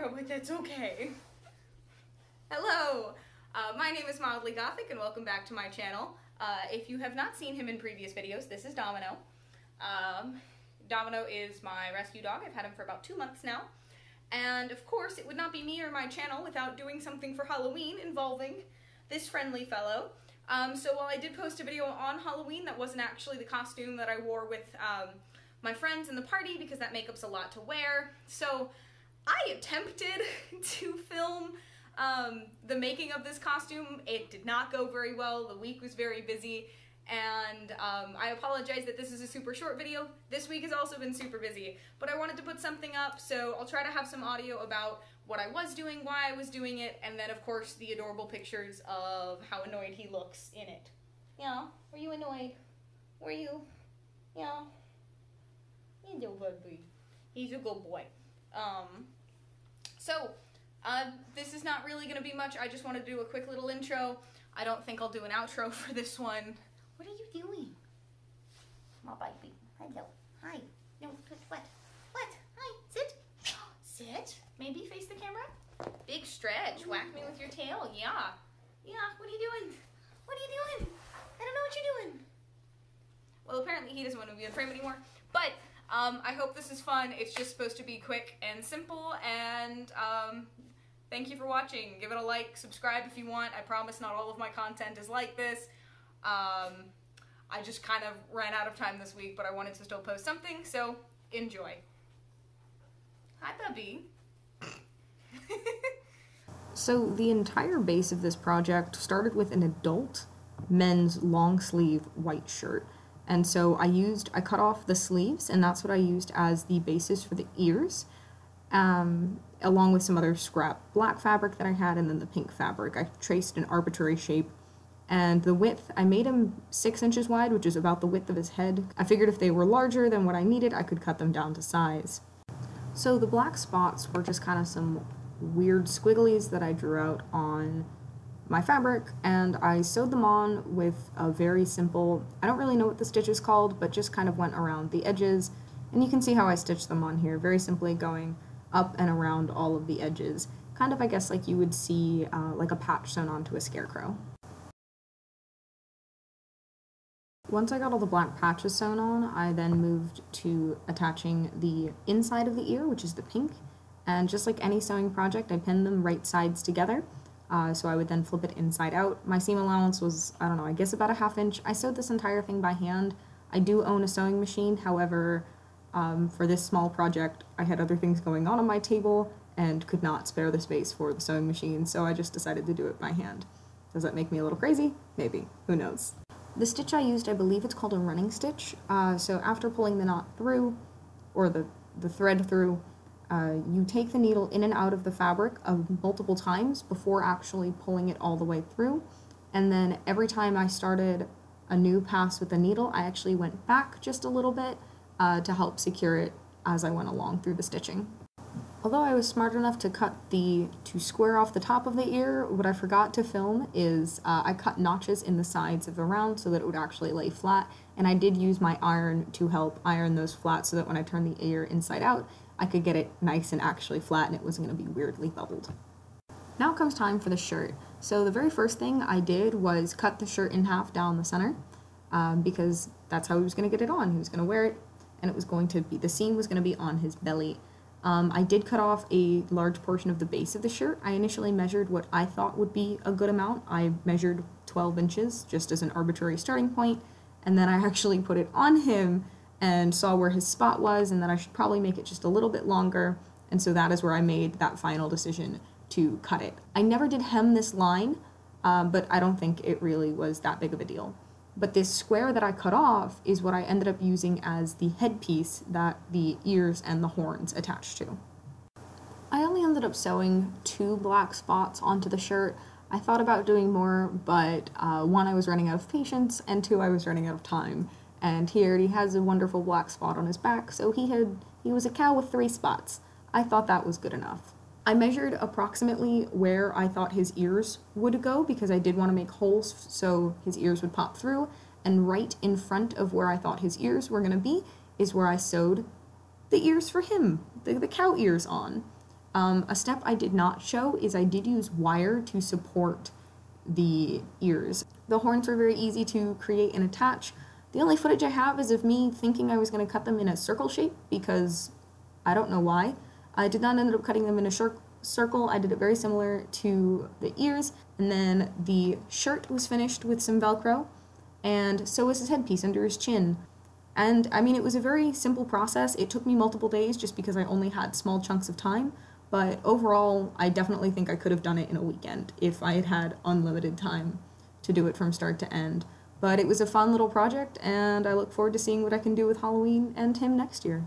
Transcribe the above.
camera, but that's okay. Hello, my name is Mildly Gothic and welcome back to my channel. If you have not seen him in previous videos, this is Domino. Domino is my rescue dog. I've had him for about 2 months now. And of course, it would not be me or my channel without doing something for Halloween involving this friendly fellow. So while I did post a video on Halloween, that wasn't actually the costume that I wore with my friends in the party because that makeup's a lot to wear. So I attempted to film the making of this costume. It did not go very well. The week was very busy, and I apologize that this is a super short video. This week has also been super busy, but I wanted to put something up, so I'll try to have some audio about what I was doing, why I was doing it, and then of course the adorable pictures of how annoyed he looks in it. Yeah, were you annoyed? Were you? Yeah. He's a good boy. He's a good boy. This is not really going to be much. I just want to do a quick little intro. I don't think I'll do an outro for this one. What are you doing? My baby. Hello. Hi. No, what? What? Hi. Sit. Sit. Maybe face the camera. Big stretch. Whack me with your tail. Yeah. Yeah. What are you doing? What are you doing? I don't know what you're doing. Well, apparently he doesn't want to be in frame anymore. But I hope this is fun. It's just supposed to be quick and simple, and thank you for watching. Give it a like, subscribe if you want. I promise not all of my content is like this. I just kind of ran out of time this week, but I wanted to still post something, so enjoy. Hi, puppy. So the entire base of this project started with an adult men's long sleeve white shirt. And so I cut off the sleeves, and that's what I used as the basis for the ears, along with some other scrap black fabric that I had, and then the pink fabric. I traced an arbitrary shape, and the width, I made him 6 inches wide, which is about the width of his head. I figured if they were larger than what I needed, I could cut them down to size. So the black spots were just kind of some weird squigglies that I drew out on my fabric, and I sewed them on with a very simple, I don't really know what the stitch is called, but just kind of went around the edges, and you can see how I stitched them on here, very simply going up and around all of the edges, kind of I guess like you would see like a patch sewn onto a scarecrow. Once I got all the black patches sewn on, I then moved to attaching the inside of the ear, which is the pink, and just like any sewing project, I pinned them right sides together. So I would then flip it inside out. My seam allowance was, I don't know, I guess about a ½ inch. I sewed this entire thing by hand. I do own a sewing machine, however, for this small project, I had other things going on my table and could not spare the space for the sewing machine, so I just decided to do it by hand. Does that make me a little crazy? Maybe. Who knows? The stitch I used, I believe it's called a running stitch. So after pulling the knot through, or the thread through, you take the needle in and out of the fabric multiple times before actually pulling it all the way through, and then every time I started a new pass with the needle, I actually went back just a little bit to help secure it as I went along through the stitching. Although I was smart enough to square off the top of the ear, what I forgot to film is I cut notches in the sides of the round so that it would actually lay flat, and I did use my iron to help iron those flat so that when I turned the ear inside out, I could get it nice and actually flat and it wasn't going to be weirdly bubbled. Now comes time for the shirt. So the very first thing I did was cut the shirt in half down the center, because that's how he was going to get it on. He was going to wear it, and it was going to be, the seam was going to be on his belly. I did cut off a large portion of the base of the shirt. I initially measured what I thought would be a good amount. I measured 12 inches just as an arbitrary starting point, and then I actually put it on him and saw where his spot was, and that I should probably make it just a little bit longer, and so that is where I made that final decision to cut it. I never did hem this line, but I don't think it really was that big of a deal. But this square that I cut off is what I ended up using as the headpiece that the ears and the horns attach to. I only ended up sewing 2 black spots onto the shirt. I thought about doing more, but 1, I was running out of patience, and 2, I was running out of time. And he already has a wonderful black spot on his back, so he was a cow with 3 spots. I thought that was good enough. I measured approximately where I thought his ears would go, because I did want to make holes so his ears would pop through, and right in front of where I thought his ears were going to be is where I sewed the ears for him, the cow ears on. A step I did not show is I did use wire to support the ears. The horns were very easy to create and attach. The only footage I have is of me thinking I was going to cut them in a circle shape because I don't know why. I did not end up cutting them in a circle. I did it very similar to the ears, and then the shirt was finished with some Velcro, and so was his headpiece under his chin. And I mean, it was a very simple process. It took me multiple days just because I only had small chunks of time, but overall, I definitely think I could have done it in a weekend if I had had unlimited time to do it from start to end. But it was a fun little project, and I look forward to seeing what I can do with Halloween and him next year.